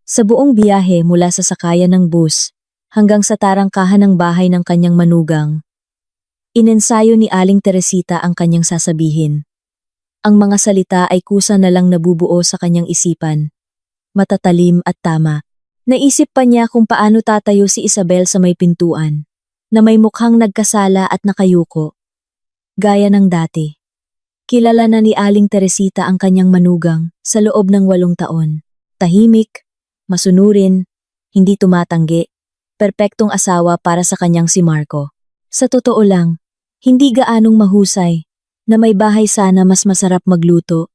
Sa buong biyahe mula sa sakayan ng bus hanggang sa tarangkahan ng bahay ng kanyang manugang, inensayo ni Aling Teresita ang kanyang sasabihin. Ang mga salita ay kusa na lang nabubuo sa kanyang isipan, matatalim at tama. Naisip pa niya kung paano tatayo si Isabel sa may pintuan, na may mukhang nagkasala at nakayuko. Gaya ng dati. Kilala na ni Aling Teresita ang kanyang manugang sa loob ng 8 taon. Tahimik, masunurin, hindi tumatanggi, perpektong asawa para sa kanyang si Marco. Sa totoo lang, hindi gaanong mahusay, na may bahay sana mas masarap magluto,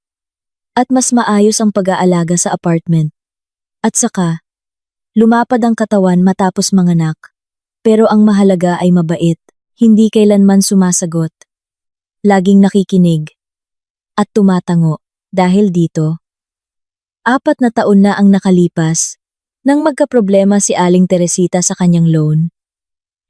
at mas maayos ang pag-aalaga sa apartment. At saka, lumapad ang katawan matapos manganak, pero ang mahalaga ay mabait, hindi kailanman sumasagot. Laging nakikinig, at tumatango, dahil dito. 4 na taon na ang nakalipas, nang magkaproblema si Aling Teresita sa kanyang loan.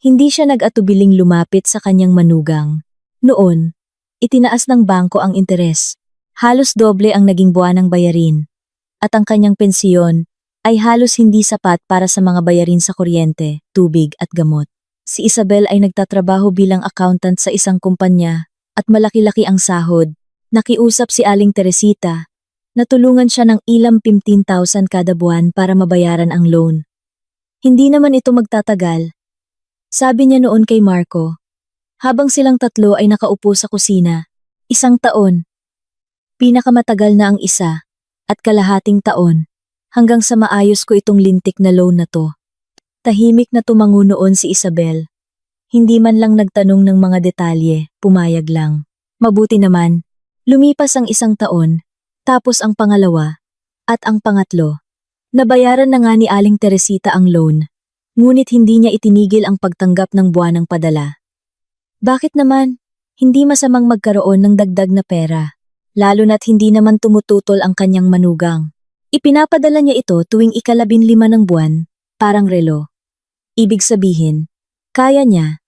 Hindi siya nag-atubiling lumapit sa kanyang manugang. Noon, itinaas ng bangko ang interes. Halos doble ang naging buwanang bayarin. At ang kanyang pensiyon ay halos hindi sapat para sa mga bayarin sa kuryente, tubig at gamot. Si Isabel ay nagtatrabaho bilang accountant sa isang kumpanya at malaki-laki ang sahod. Nakiusap si Aling Teresita na tulungan siya ng ilang 15,000 kada buwan para mabayaran ang loan. Hindi naman ito magtatagal. Sabi niya noon kay Marco, habang silang tatlo ay nakaupo sa kusina, 1 taon. Pinakamatagal na ang isa, at kalahating taon, hanggang sa maayos ko itong lintik na loan na to. Tahimik na tumango noon si Isabel. Hindi man lang nagtanong ng mga detalye, pumayag lang. Mabuti naman, lumipas ang 1 taon, tapos ang pangalawa, at ang pangatlo. Nabayaran na nga ni Aling Teresita ang loan, ngunit hindi niya itinigil ang pagtanggap ng buwanang padala. Bakit naman? Hindi masamang magkaroon ng dagdag na pera, lalo na't hindi naman tumututol ang kanyang manugang. Ipinapadala niya ito tuwing ika-15 ng buwan, parang relo. Ibig sabihin, kaya niya.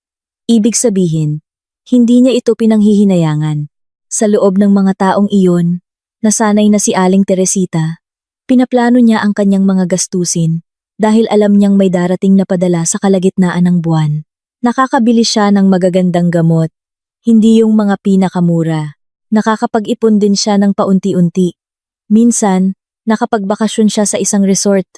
Ibig sabihin, hindi niya ito pinanghihinayangan. Sa loob ng mga taong iyon, nasanay na si Aling Teresita, pinaplano niya ang kanyang mga gastusin dahil alam niyang may darating na padala sa kalagitnaan ng buwan. Nakakabili siya ng magagandang gamot, hindi yung mga pinakamura. Nakakapag-ipon din siya ng paunti-unti. Minsan, nakapagbakasyon siya sa isang resort.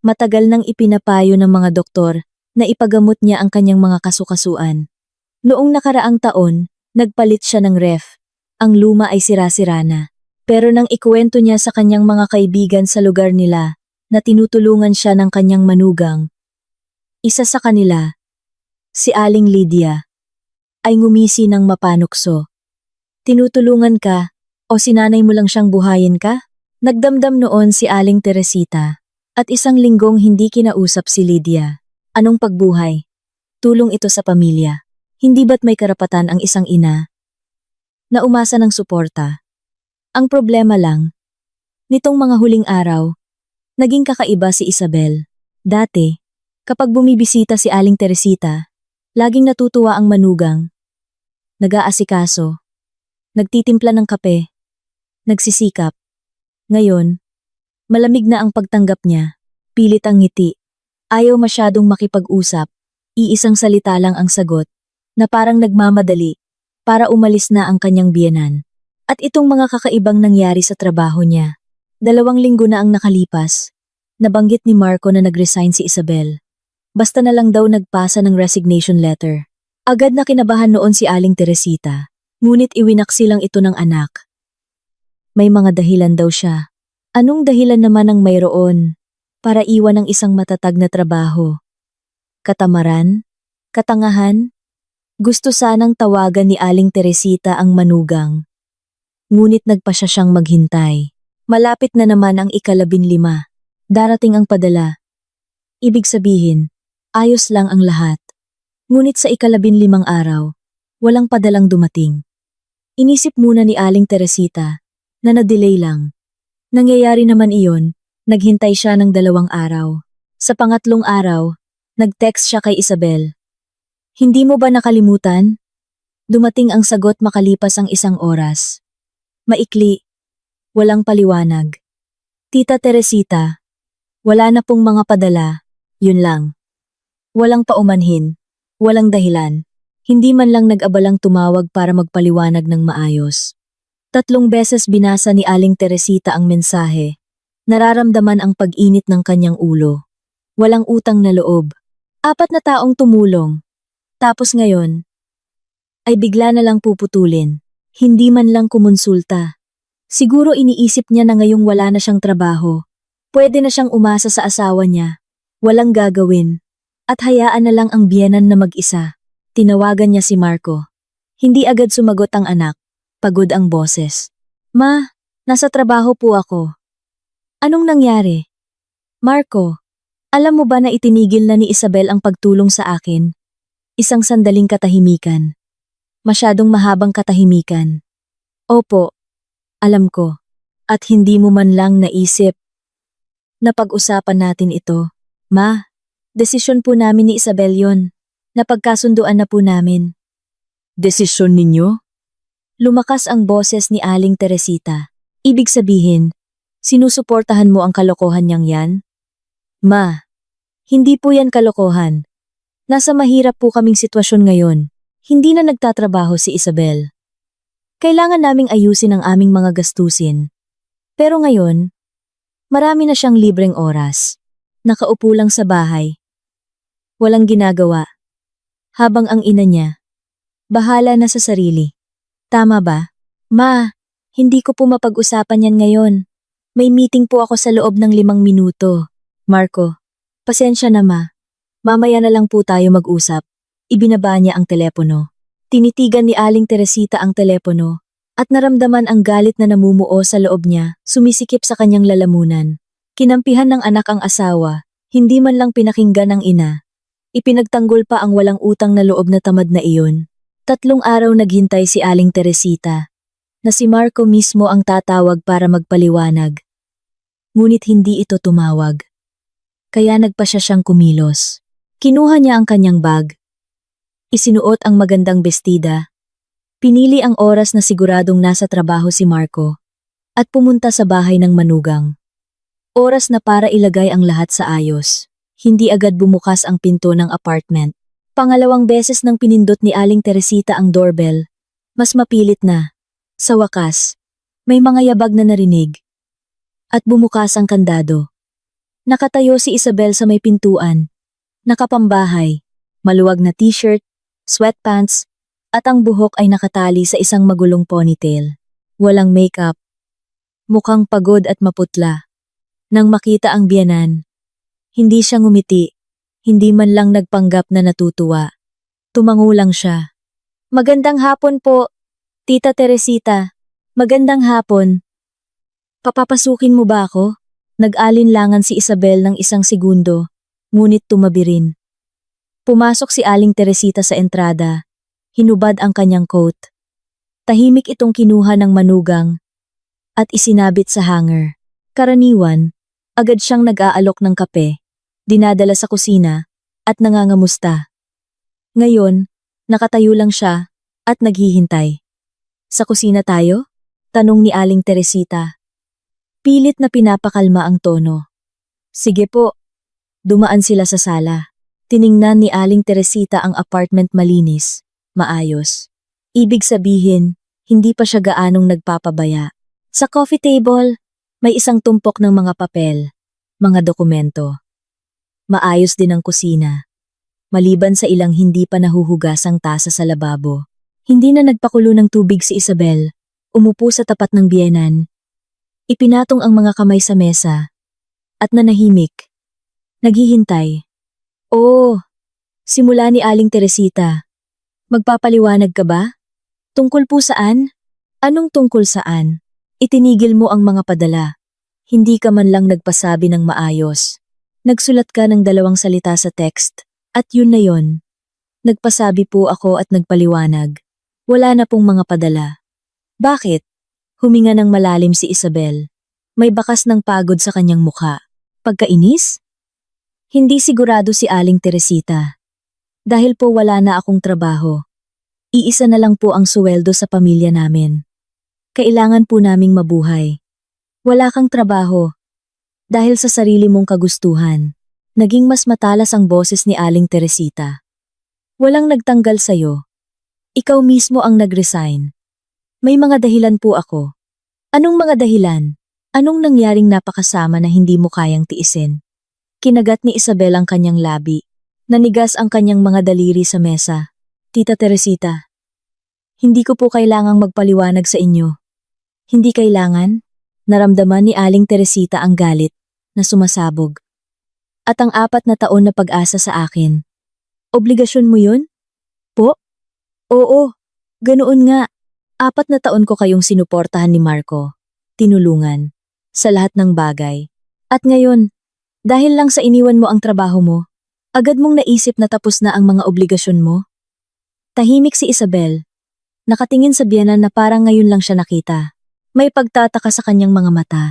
Matagal nang ipinapayo ng mga doktor na ipagamot niya ang kanyang mga kasukasuan. Noong nakaraang taon, nagpalit siya ng ref. Ang luma ay sira-sira na. Pero nang ikuwento niya sa kanyang mga kaibigan sa lugar nila na tinutulungan siya ng kanyang manugang, isa sa kanila, si Aling Lydia, ay ngumisi ng mapanukso. Tinutulungan ka o sinanay mo lang siyang buhayin ka? Nagdamdam noon si Aling Teresita at 1 linggong hindi kinausap si Lydia. Anong pagbuhay? Tulong ito sa pamilya. Hindi ba't may karapatan ang isang ina na umasa ng suporta? Ang problema lang, nitong mga huling araw, naging kakaiba si Isabel. Dati, kapag bumibisita si Aling Teresita, laging natutuwa ang manugang. Nag-aasikaso, nagtitimpla ng kape, nagsisikap. Ngayon, malamig na ang pagtanggap niya, pilit ang ngiti, ayaw masyadong makipag-usap, iisang salita lang ang sagot, na parang nagmamadali, para umalis na ang kanyang biyenan. At itong mga kakaibang nangyari sa trabaho niya. 2 linggo na ang nakalipas, nabanggit ni Marco na nag-resign si Isabel. Basta na lang daw nagpasa ng resignation letter. Agad na kinabahan noon si Aling Teresita, ngunit iwinaksi lang ito ng anak. May mga dahilan daw siya. Anong dahilan naman ang mayroon para iwan ang isang matatag na trabaho? Katamaran? Katangahan? Gusto sanang tawagan ni Aling Teresita ang manugang. Ngunit nagpa siya siyang maghintay. Malapit na naman ang ika-15. Darating ang padala. Ibig sabihin, ayos lang ang lahat. Ngunit sa ika-15 araw, walang padalang dumating. Inisip muna ni Aling Teresita na na-delay lang. Nangyayari naman iyon, naghintay siya ng 2 araw. Sa pangatlong araw, nag-text siya kay Isabel. Hindi mo ba nakalimutan? Dumating ang sagot makalipas ang 1 oras. Maikli, walang paliwanag. Tita Teresita, Wala na pong mga padala, yun lang. Walang paumanhin, walang dahilan. Hindi man lang nag-abalang tumawag para magpaliwanag ng maayos. 3 beses binasa ni Aling Teresita ang mensahe. Nararamdaman ang pag-init ng kanyang ulo. Walang utang na loob. 4 na taong tumulong. Tapos ngayon, ay bigla na lang puputulin. Hindi man lang kumonsulta. Siguro iniisip niya na ngayong wala na siyang trabaho. Pwede na siyang umasa sa asawa niya. Walang gagawin. At hayaan na lang ang biyenan na mag-isa. Tinawagan niya si Marco. Hindi agad sumagot ang anak. Pagod ang boses. Ma, nasa trabaho po ako. Anong nangyari? Marco, alam mo ba na itinigil na ni Isabel ang pagtulong sa akin? Isang sandaling katahimikan. Masyadong mahabang katahimikan. Opo, alam ko. At hindi mo man lang naisip na pag-usapan natin ito. Ma, desisyon po namin ni Isabel yon. Napagkasunduan na po namin. Desisyon ninyo? Lumakas ang boses ni Aling Teresita. Ibig sabihin, sinusuportahan mo ang kalokohan niyang yan? Ma, hindi po yan kalokohan. Nasa mahirap po kaming sitwasyon ngayon. Hindi na nagtatrabaho si Isabel. Kailangan naming ayusin ang aming mga gastusin. Pero ngayon, marami na siyang libreng oras. Nakaupo lang sa bahay. Walang ginagawa. Habang ang ina niya, bahala na sa sarili. Tama ba? Ma, hindi ko po mapag-usapan yan ngayon. May meeting po ako sa loob ng 5 minuto. Marco, pasensya na ma. Mamaya na lang po tayo mag-usap. Ibinaba niya ang telepono. Tinitigan ni Aling Teresita ang telepono at naramdaman ang galit na namumuo sa loob niya, sumisikip sa kanyang lalamunan. Kinampihan ng anak ang asawa, hindi man lang pinakinggan ang ina. Ipinagtanggol pa ang walang utang na loob na tamad na iyon. 3 araw naghintay si Aling Teresita na si Marco mismo ang tatawag para magpaliwanag. Ngunit hindi ito tumawag. Kaya nagpa siyang kumilos. Kinuha niya ang kanyang bag. Isinuot ang magandang bestida. Pinili ang oras na siguradong nasa trabaho si Marco at pumunta sa bahay ng manugang. Oras na para ilagay ang lahat sa ayos. Hindi agad bumukas ang pinto ng apartment. Pangalawang beses nang pinindot ni Aling Teresita ang doorbell. Mas mapilit na. Sa wakas, may mga yabag na narinig. At bumukas ang kandado. Nakatayo si Isabel sa may pintuan. Nakapambahay, maluwag na t-shirt, sweatpants, at ang buhok ay nakatali sa isang magulong ponytail. Walang makeup. Mukhang pagod at maputla. Nang makita ang biyenan, hindi siya ngumiti, hindi man lang nagpanggap na natutuwa. Tumango lang siya. Magandang hapon po, Tita Teresita. Magandang hapon. Papapasukin mo ba ako? Nag-alinlangan si Isabel ng 1 segundo, ngunit tumabi rin. Pumasok si Aling Teresita sa entrada. Hinubad ang kanyang coat. Tahimik itong kinuha ng manugang at isinabit sa hanger. Karaniwan, agad siyang nag-aalok ng kape, dinadala sa kusina at nangangamusta. Ngayon, nakatayo lang siya at naghihintay. Sa kusina tayo? Tanong ni Aling Teresita. Pilit na pinapakalma ang tono. Sige po. Dumaan sila sa sala. Tiningnan ni Aling Teresita ang apartment malinis, maayos. Ibig sabihin, hindi pa siya gaanong nagpapabaya. Sa coffee table, may isang tumpok ng mga papel, mga dokumento. Maayos din ang kusina. Maliban sa ilang hindi pa nahuhugasang tasa sa lababo. Hindi na nagpakulo ng tubig si Isabel. Umupo sa tapat ng biyenan. Ipinatong ang mga kamay sa mesa. At nanahimik. Naghihintay. Oh, simula ni Aling Teresita. Magpapaliwanag ka ba? Tungkol po saan? Anong tungkol saan? Itinigil mo ang mga padala. Hindi ka man lang nagpasabi ng maayos. Nagsulat ka ng 2 salita sa text. At yun na yun. Nagpasabi po ako at nagpaliwanag. Wala na pong mga padala. Bakit? Huminga ng malalim si Isabel. May bakas ng pagod sa kanyang mukha. Pagkainis? Hindi sigurado si Aling Teresita. Dahil po wala na akong trabaho. Iisa na lang po ang suweldo sa pamilya namin. Kailangan po naming mabuhay. Wala kang trabaho. Dahil sa sarili mong kagustuhan, naging mas matalas ang boses ni Aling Teresita. Walang nagtanggal sa'yo. Ikaw mismo ang nag-resign. May mga dahilan po ako. Anong mga dahilan? Anong nangyaring napakasama na hindi mo kayang tiisin? Kinagat ni Isabel ang kanyang labi. Nanigas ang kanyang mga daliri sa mesa. Tita Teresita, hindi ko po kailangang magpaliwanag sa inyo. Hindi kailangan? Naramdaman ni Aling Teresita ang galit na sumasabog. At ang 4 na taon na pag-asa sa akin. Obligasyon mo yun? Po? Oo, ganoon nga. 4 na taon ko kayong sinuportahan ni Marco. Tinulungan. Sa lahat ng bagay. At ngayon, dahil lang sa iniwan mo ang trabaho mo, agad mong naisip na tapos na ang mga obligasyon mo? Tahimik si Isabel. Nakatingin sa biyenan na parang ngayon lang siya nakita. May pagtataka sa kanyang mga mata.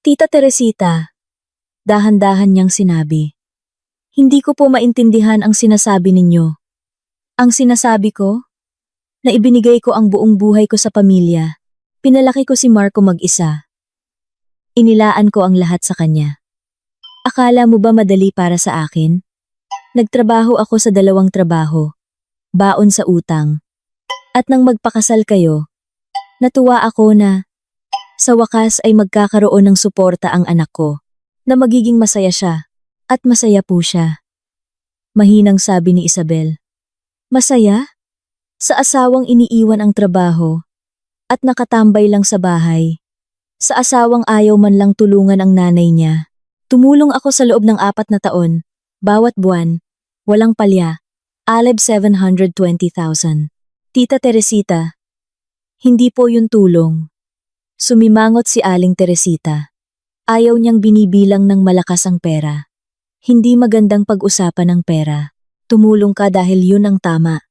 Tita Teresita, dahan-dahan niyang sinabi. Hindi ko po maintindihan ang sinasabi ninyo. Ang sinasabi ko? Na ibinigay ko ang buong buhay ko sa pamilya. Pinalaki ko si Marco mag-isa. Inilaan ko ang lahat sa kanya. Akala mo ba madali para sa akin? Nagtrabaho ako sa 2 trabaho. Baon sa utang. At nang magpakasal kayo, natuwa ako na sa wakas ay magkakaroon ng suporta ang anak ko, na magiging masaya siya, at masaya po siya. Mahinang sabi ni Isabel. Masaya? Sa asawang iniiwan ang trabaho, at nakatambay lang sa bahay. Sa asawang ayaw man lang tulungan ang nanay niya. Tumulong ako sa loob ng 4 na taon, bawat buwan, walang palya, aleb 720,000. Tita Teresita, hindi po yun tulong. Sumimangot si Aling Teresita. Ayaw niyang binibilang ng malakas ang pera. Hindi magandang pag-usapan ng pera. Tumulong ka dahil yun ang tama.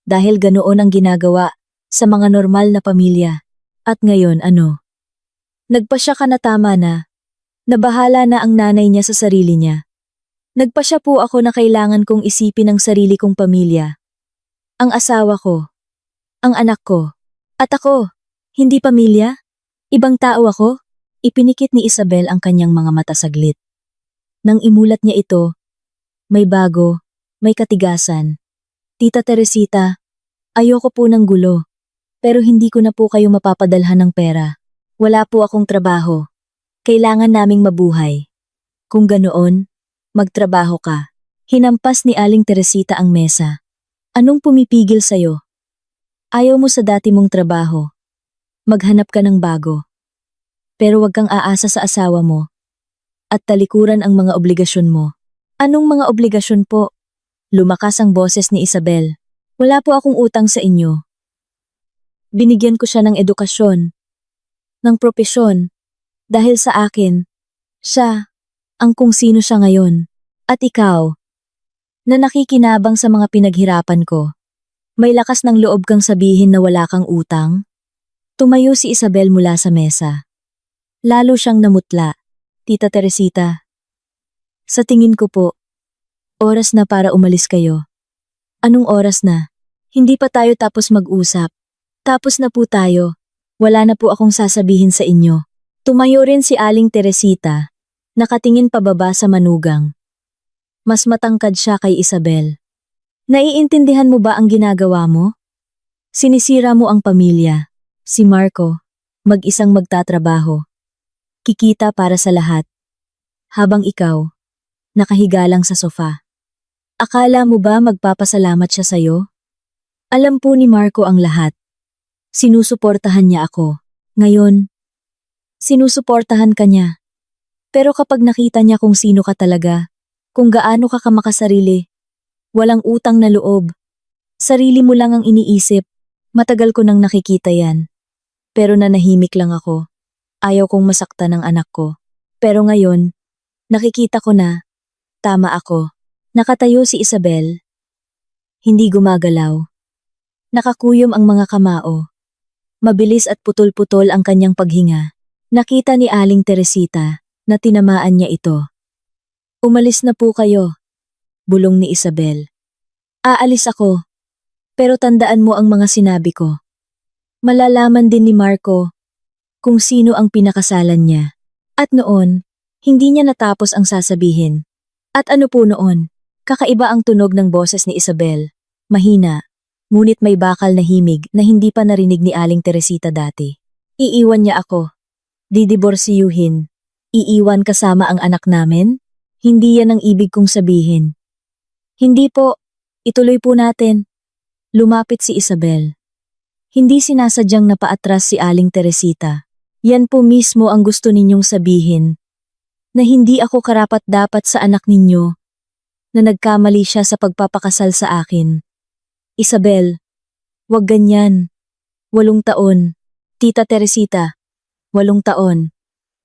Dahil ganoon ang ginagawa sa mga normal na pamilya. At ngayon ano? Nagpasya ka na tama na. Nabahala na ang nanay niya sa sarili niya. Nagpasya po ako na kailangan kong isipin ang sarili kong pamilya. Ang asawa ko. Ang anak ko. At ako. Hindi pamilya? Ibang tao ako? Ipinikit ni Isabel ang kanyang mga mata saglit. Nang imulat niya ito, may bago, may katigasan. Tita Teresita, ayoko po ng gulo. Pero hindi ko na po kayo mapapadalhan ng pera. Wala po akong trabaho. Kailangan naming mabuhay. Kung ganoon, magtrabaho ka. Hinampas ni Aling Teresita ang mesa. Anong pumipigil sa'yo? Ayaw mo sa dati mong trabaho. Maghanap ka ng bago. Pero wag kang aasa sa asawa mo. At talikuran ang mga obligasyon mo. Anong mga obligasyon po? Lumakas ang boses ni Isabel. Wala po akong utang sa inyo. Binigyan ko siya ng edukasyon. Ng propesyon. Dahil sa akin, siya, ang kung sino siya ngayon. At ikaw, na nakikinabang sa mga pinaghirapan ko. May lakas ng loob kang sabihin na wala kang utang? Tumayo si Isabel mula sa mesa. Lalo siyang namutla. Tita Teresita, sa tingin ko po, oras na para umalis kayo. Anong oras na? Hindi pa tayo tapos mag-usap. Tapos na po tayo. Wala na po akong sasabihin sa inyo. Tumayo rin si Aling Teresita, nakatingin pababa sa manugang. Mas matangkad siya kay Isabel. Naiintindihan mo ba ang ginagawa mo? Sinisira mo ang pamilya. Si Marco, mag-isang magtatrabaho. Kikita para sa lahat. Habang ikaw, nakahiga lang sa sofa. Akala mo ba magpapasalamat siya sa'yo? Alam po ni Marco ang lahat. Sinusuportahan niya ako. Ngayon, sinusuportahan ka niya. Pero kapag nakita niya kung sino ka talaga, kung gaano ka kamakasarili, walang utang na loob, sarili mo lang ang iniisip, matagal ko nang nakikita yan. Pero nanahimik lang ako. Ayaw kong masaktan ng anak ko. Pero ngayon, nakikita ko na, tama ako. Nakatayo si Isabel. Hindi gumagalaw. Nakakuyom ang mga kamao. Mabilis at putol-putol ang kanyang paghinga. Nakita ni Aling Teresita na tinamaan niya ito. Umalis na po kayo, bulong ni Isabel. Aalis ako, pero tandaan mo ang mga sinabi ko. Malalaman din ni Marco kung sino ang pinakasalan niya. At noon, Hindi niya natapos ang sasabihin. At ano po noon? Kakaiba ang tunog ng boses ni Isabel. Mahina, ngunit may bakal na himig na hindi pa narinig ni Aling Teresita dati. Iiwan niya ako. Didiborsiyuhin. Iiwan kasama ang anak namin? Hindi yan ang ibig kong sabihin. Hindi po. Ituloy po natin. Lumapit si Isabel. Hindi sinasadyang napaatras si Aling Teresita. Yan po mismo ang gusto ninyong sabihin. Na hindi ako karapat-dapat sa anak ninyo. Na nagkamali siya sa pagpapakasal sa akin. Isabel, wag ganyan. 8 taon. Tita Teresita, 8 taon.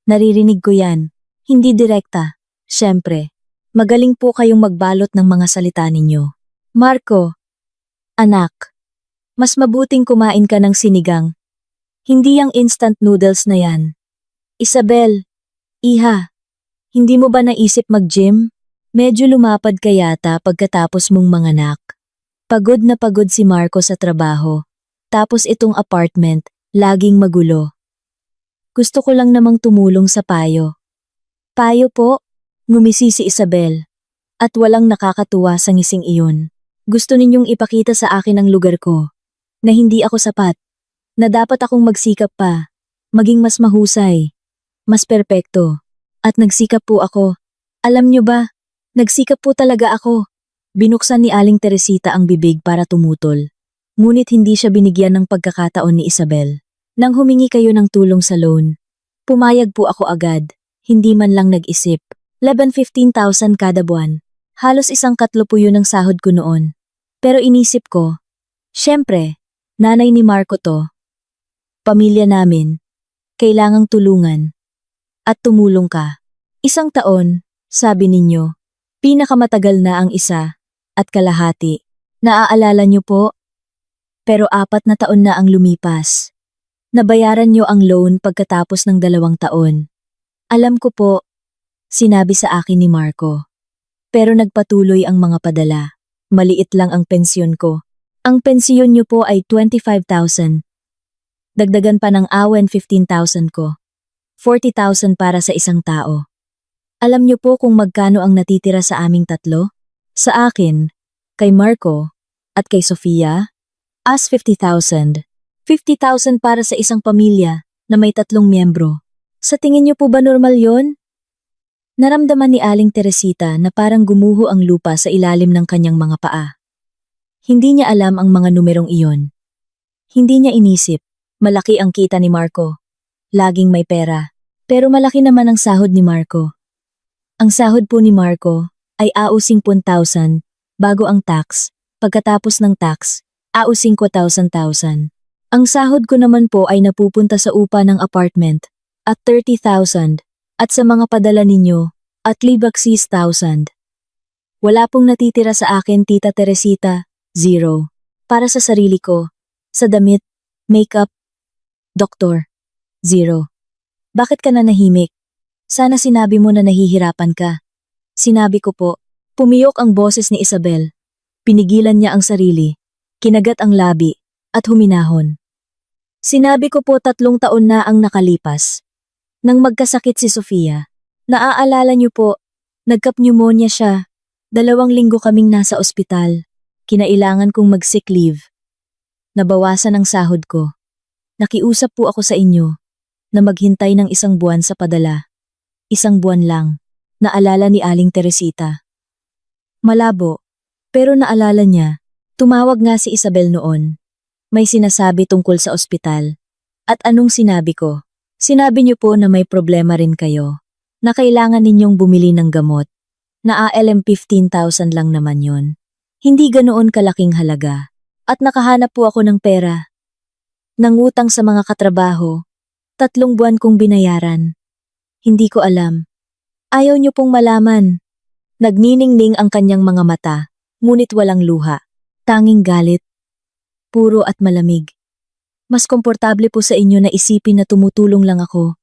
Naririnig ko yan. Hindi direkta. Siyempre. Magaling po kayong magbalot ng mga salita ninyo. Marco, anak, mas mabuting kumain ka ng sinigang. Hindi yung instant noodles na yan. Isabel, iha, hindi mo ba naisip mag-gym? Medyo lumapad ka yata pagkatapos mong manganak. Pagod na pagod si Marco sa trabaho. Tapos itong apartment, laging magulo. Gusto ko lang namang tumulong sa payo. Payo po? Ngumisi si Isabel. At walang nakakatuwa sa ngising iyon. Gusto ninyong ipakita sa akin ang lugar ko. Na hindi ako sapat. Na dapat akong magsikap pa. Maging mas mahusay. Mas perpekto. At nagsikap po ako. Alam nyo ba? Nagsikap po talaga ako. Binuksan ni Aling Teresita ang bibig para tumutol. Ngunit hindi siya binigyan ng pagkakataon ni Isabel. Nang humingi kayo ng tulong sa loan, pumayag po ako agad. Hindi man lang nag-isip. 15,000 kada buwan. Halos 1/4 po yun ang sahod ko noon. Pero inisip ko, syempre, nanay ni Marco to. Pamilya namin. Kailangang tulungan. At tumulong ka. 1 taon, sabi ninyo. Pinakamatagal na ang 1.5. Naaalala niyo po? Pero 4 na taon na ang lumipas. Nabayaran niyo ang loan pagkatapos ng 2 taon. Alam ko po, sinabi sa akin ni Marco. Pero nagpatuloy ang mga padala. Maliit lang ang pensyon ko. Ang pensyon niyo po ay 25,000. Dagdagan pa ng awen 15,000 ko. 40,000 para sa isang tao. Alam niyo po kung magkano ang natitira sa aming 3? Sa akin, kay Marco, at kay Sofia? As 50,000. 50,000 para sa isang pamilya na may 3 miyembro. Sa tingin niyo po ba normal yon? Naramdaman ni Aling Teresita na parang gumuho ang lupa sa ilalim ng kanyang mga paa. Hindi niya alam ang mga numerong iyon. Hindi niya inisip, malaki ang kita ni Marco. Laging may pera. Pero malaki naman ang sahod ni Marco. Ang sahod po ni Marco ay AU 50,000 bago ang tax, pagkatapos ng tax, AU 50,000. Ang sahod ko naman po ay napupunta sa upa ng apartment at 30,000 at sa mga padala ninyo at libak 6,000. Wala pong natitira sa akin, Tita Teresita, 0. Para sa sarili ko, sa damit, makeup, doktor, 0. Bakit ka na nahimik? Sana sinabi mo na nahihirapan ka. Sinabi ko po. Pumiyok ang boses ni Isabel. Pinigilan niya ang sarili. Kinagat ang labi. At huminahon. Sinabi ko po 3 taon na ang nakalipas. Nang magkasakit si Sofia. Naaalala niyo po, nagka-pneumonia siya. 2 linggo kaming nasa ospital. Kinailangan kong mag-sick leave. Nabawasan ang sahod ko. Nakiusap po ako sa inyo na maghintay ng 1 buwan sa padala. 1 buwan lang, naalala ni Aling Teresita. Malabo, pero naalala niya, tumawag nga si Isabel noon. May sinasabi tungkol sa ospital. At anong sinabi ko? Sinabi niyo po na may problema rin kayo, na kailangan ninyong bumili ng gamot, na ALM 15,000 lang naman yon. Hindi ganoon kalaking halaga, at nakahanap po ako ng pera. Nangutang sa mga katrabaho, 3 buwan kong binayaran. Hindi ko alam. Ayaw niyo pong malaman. Nagniningning ang kanyang mga mata, ngunit walang luha. Tanging galit. Puro at malamig. Mas komportable po sa inyo na isipin na tumutulong lang ako.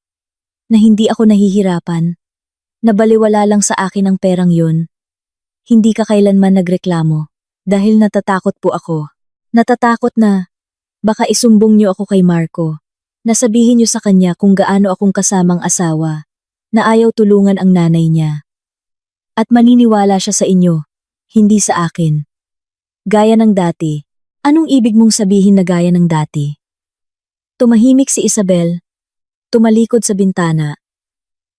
Na hindi ako nahihirapan. Nabaliwala lang sa akin ang perang yun. Hindi ka kailanman nagreklamo. Dahil natatakot po ako. Natatakot na baka isumbong niyo ako kay Marco. Nasabihin niyo sa kanya kung gaano akong kasamang asawa. na ayaw tulungan ang nanay niya. At maniniwala siya sa inyo, hindi sa akin. Gaya ng dati. Anong ibig mong sabihin na gaya ng dati? Tumahimik si Isabel, tumalikod sa bintana.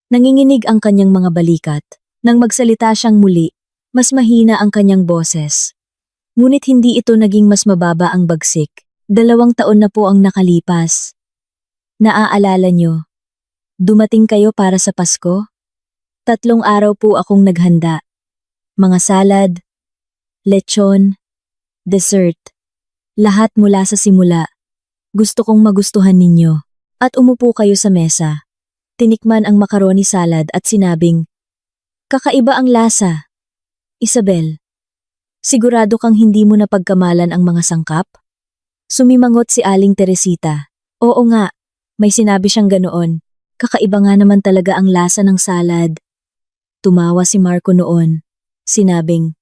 Nanginginig ang kanyang mga balikat. Nang magsalita siyang muli, mas mahina ang kanyang boses. Ngunit hindi ito naging mas mababa ang bagsik. 2 taon na po ang nakalipas. Naaalala nyo? Dumating kayo para sa Pasko? 3 araw po akong naghanda. Mga salad, lechon, dessert. Lahat mula sa simula. Gusto kong magustuhan ninyo. At umupo kayo sa mesa. Tinikman ang macaroni salad at sinabing, kakaiba ang lasa. Isabel, sigurado kang hindi mo napagkamalan ang mga sangkap? Sumimangot si Aling Teresita. Oo nga, may sinabi siyang ganoon. Kakaiba nga naman talaga ang lasa ng salad. Tumawa si Marco noon. Sinabing,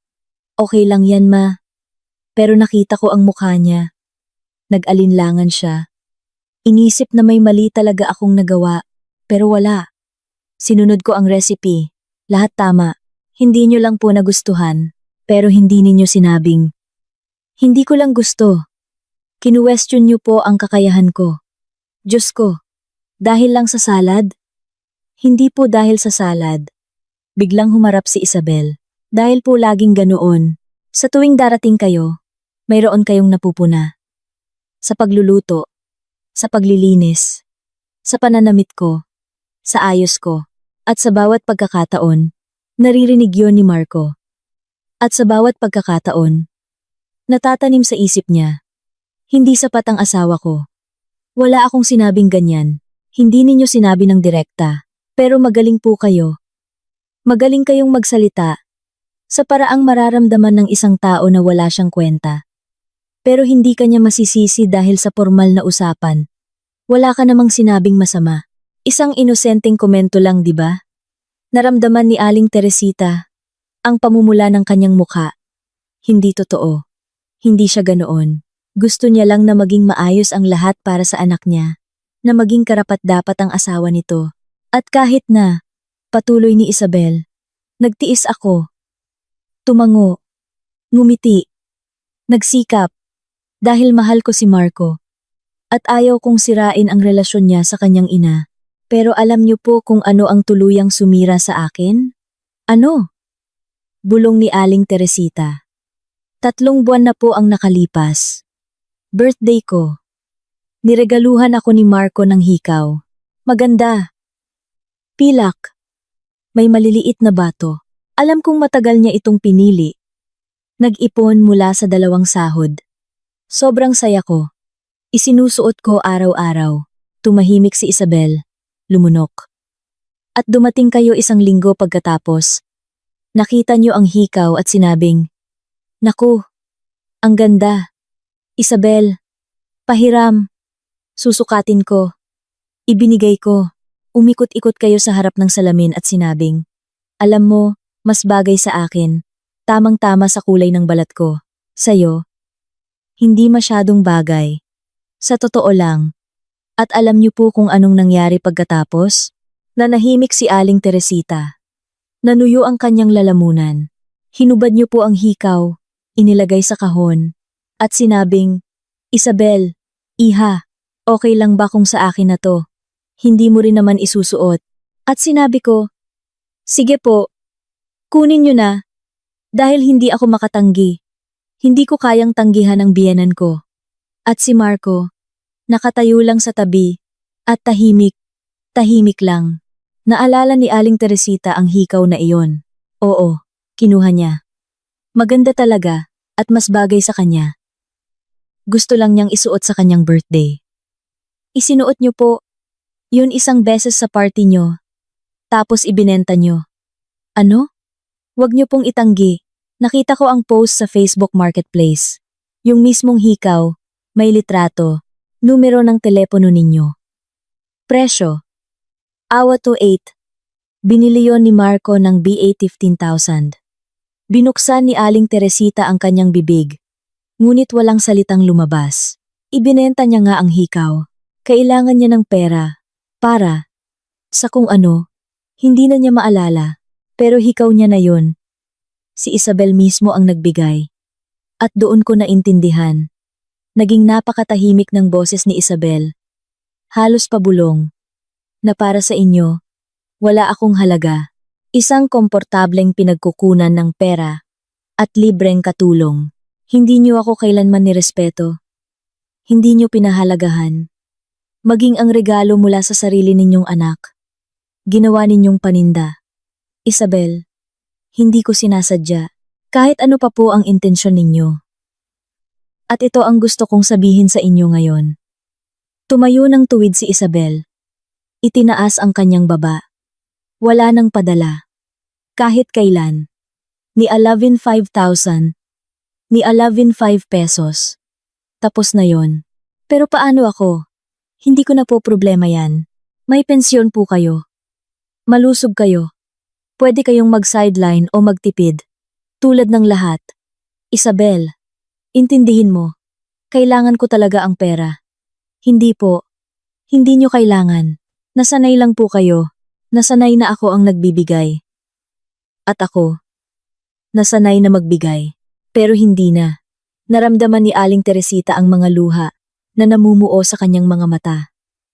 okay lang yan ma. Pero nakita ko ang mukha niya. Nag-alinlangan siya. Inisip na may mali talaga akong nagawa. Pero wala. Sinunod ko ang recipe. Lahat tama. Hindi nyo lang po nagustuhan. Pero hindi ninyo sinabing. Hindi ko lang gusto. Kinuwestiyon nyo po ang kakayahan ko. Diyos ko. Dahil lang sa salad? Hindi po dahil sa salad. Biglang humarap si Isabel. Dahil po laging ganoon. Sa tuwing darating kayo, mayroon kayong napupuna. Sa pagluluto, sa paglilinis, sa pananamit ko, sa ayos ko, at sa bawat pagkakataon, naririnig yon ni Marco. At sa bawat pagkakataon, natatanim sa isip niya. Hindi sapat ang asawa ko. Wala akong sinabing ganyan. Hindi ninyo sinabi ng direkta. Pero magaling po kayo. Magaling kayong magsalita. Sa paraang mararamdaman ng isang tao na wala siyang kwenta. Pero hindi kanya masisisi dahil sa formal na usapan. Wala ka namang sinabing masama. Isang inosenteng komento lang, di ba? Naramdaman ni Aling Teresita ang pamumula ng kanyang mukha. Hindi totoo. Hindi siya ganoon. Gusto niya lang na maging maayos ang lahat para sa anak niya. Na maging karapat-dapat ang asawa nito. At kahit na, patuloy ni Isabel, nagtiis ako. Tumango. Ngumiti. Nagsikap. Dahil mahal ko si Marco. At ayaw kong sirain ang relasyon niya sa kanyang ina. Pero alam niyo po kung ano ang tuluyang sumira sa akin? Ano? Bulong ni Aling Teresita. 3 buwan na po ang nakalipas. Birthday ko. Niregaluhan ako ni Marco ng hikaw. Maganda. Pilak. May maliliit na bato. Alam kong matagal niya itong pinili. Nag-ipon mula sa 2 sahod. Sobrang saya ko. Isinusuot ko araw-araw. Tumahimik si Isabel. Lumunok. At dumating kayo 1 linggo pagkatapos. Nakita niyo ang hikaw at sinabing, naku, ang ganda. Isabel, pahiram. Susukatin ko. Ibinigay ko. Umikot-ikot kayo sa harap ng salamin at sinabing, alam mo, mas bagay sa akin. Tamang-tama sa kulay ng balat ko. Sa'yo, hindi masyadong bagay. Sa totoo lang. At alam niyo po kung anong nangyari pagkatapos? Nanahimik si Aling Teresita. Nanuyo ang kanyang lalamunan. Hinubad niyo po ang hikaw, inilagay sa kahon, at sinabing, Isabel, iha, okay lang ba kung sa akin na to? Hindi mo rin naman isusuot. At sinabi ko, sige po, kunin niyo na, dahil hindi ako makatanggi. Hindi ko kayang tanggihan ang biyenan ko. At si Marco, nakatayo lang sa tabi, at tahimik lang. Naalala ni Aling Teresita ang hikaw na iyon. Oo, kinuha niya. Maganda talaga, at mas bagay sa kanya. Gusto lang niyang isuot sa kanyang birthday. Isinuot niyo po, yun 1 beses sa party niyo. Tapos ibinenta niyo. Ano? Huwag niyo pong itanggi. Nakita ko ang post sa Facebook Marketplace. Yung mismong hikaw, may litrato, numero ng telepono ninyo. Presyo. Awa to 8. Binili yon ni Marco ng BA 15,000. Binuksan ni Aling Teresita ang kanyang bibig. Ngunit walang salitang lumabas. Ibinenta niya nga ang hikaw. Kailangan niya ng pera. Para. Sa kung ano. Hindi na niya maalala, pero hikaw niya na yun. Si Isabel mismo ang nagbigay. At doon ko naintindihan. Naging napakatahimik ng boses ni Isabel. Halos pabulong. Na para sa inyo, wala akong halaga. Isang komportableng pinagkukunan ng pera at libreng katulong. Hindi niyo ako kailanman nirespeto. Hindi niyo pinahalagahan. Maging ang regalo mula sa sarili ninyong anak. Ginawa ninyong paninda. Isabel, hindi ko sinasadya. Kahit ano pa po ang intensyon ninyo. At ito ang gusto kong sabihin sa inyo ngayon. Tumayo ng tuwid si Isabel. Itinaas ang kanyang baba. Wala nang padala. Kahit kailan. Ni Alavin 5,000. Ni Alavin 5 pesos. Tapos na yon. Pero paano ako? Hindi ko na po problema yan. May pensyon po kayo. Malusog kayo. Pwede kayong mag-sideline o magtipid. Tulad ng lahat. Isabel, intindihin mo. Kailangan ko talaga ang pera. Hindi po. Hindi nyo kailangan. Nasanay lang po kayo. Nasanay na ako ang nagbibigay. At ako. Nasanay na magbigay. Pero hindi na. Naramdaman ni Aling Teresita ang mga luha na namumuo sa kanyang mga mata.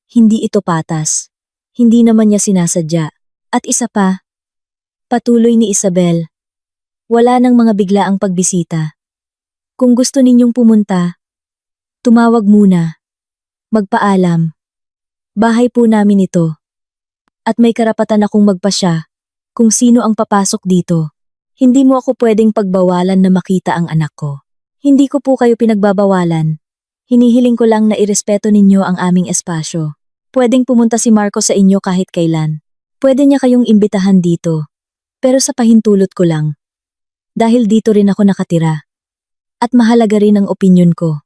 Hindi ito patas. Hindi naman niya sinasadya. At isa pa. Patuloy ni Isabel. Wala nang mga biglaang pagbisita. Kung gusto ninyong pumunta, tumawag muna. Magpaalam. Bahay po namin ito. At may karapatan akong magpasya kung sino ang papasok dito. Hindi mo ako pwedeng pagbawalan na makita ang anak ko. Hindi ko po kayo pinagbabawalan. Hinihiling ko lang na irespeto ninyo ang aming espasyo. Pwedeng pumunta si Marco sa inyo kahit kailan. Pwede niya kayong imbitahan dito. Pero sa pahintulot ko lang. Dahil dito rin ako nakatira. At mahalaga rin ang opinyon ko.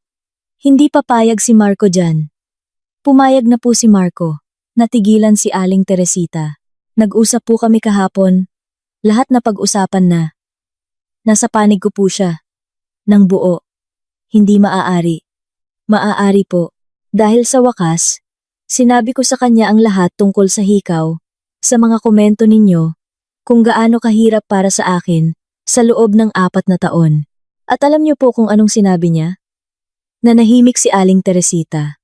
Hindi papayag si Marco dyan. Pumayag na po si Marco. Natigilan si Aling Teresita. Nag-usap po kami kahapon. Lahat na pag-usapan na. Nasa panig ko po siya. Nang buo. Hindi maaari. Maaari po. Dahil sa wakas, sinabi ko sa kanya ang lahat tungkol sa hikaw, sa mga komento ninyo, kung gaano kahirap para sa akin, sa loob ng 4 na taon. At alam niyo po kung anong sinabi niya? Nanahimik si Aling Teresita.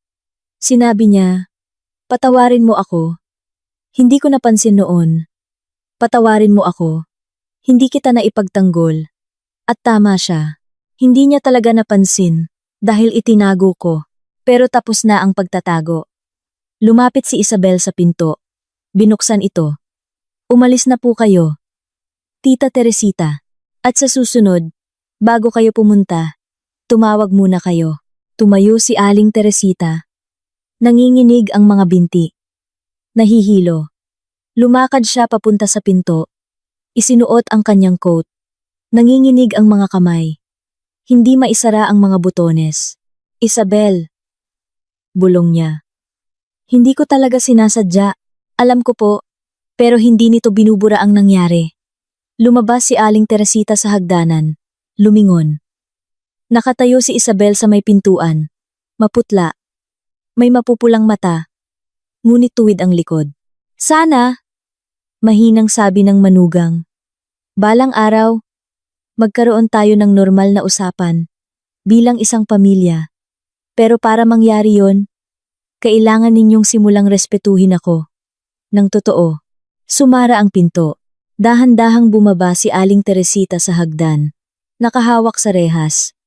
Sinabi niya, patawarin mo ako. Hindi ko napansin noon. Patawarin mo ako. Hindi kita naipagtanggol. At tama siya. Hindi niya talaga napansin dahil itinago ko. Pero tapos na ang pagtatago. Lumapit si Isabel sa pinto. Binuksan ito. Umalis na po kayo. Tita Teresita. At sa susunod, bago kayo pumunta, tumawag muna kayo. Tumayo si Aling Teresita. Nanginginig ang mga binti. Nahihilo. Lumakad siya papunta sa pinto. Isinuot ang kanyang coat. Nanginginig ang mga kamay. Hindi maisara ang mga butones. Isabel. Bulong niya. Hindi ko talaga sinasadya. Alam ko po. Pero hindi nito binubura ang nangyari. Lumabas si Aling Teresita sa hagdanan. Lumingon. Nakatayo si Isabel sa may pintuan. Maputla. May mapupulang mata. Ngunit tuwid ang likod. Sana! Mahinang sabi ng manugang. Balang araw, magkaroon tayo ng normal na usapan. Bilang isang pamilya. Pero para mangyari yon, kailangan ninyong simulang respetuhin ako. Nang totoo. Sumara ang pinto. Dahan-dahang bumaba si Aling Teresita sa hagdan. Nakahawak sa rehas.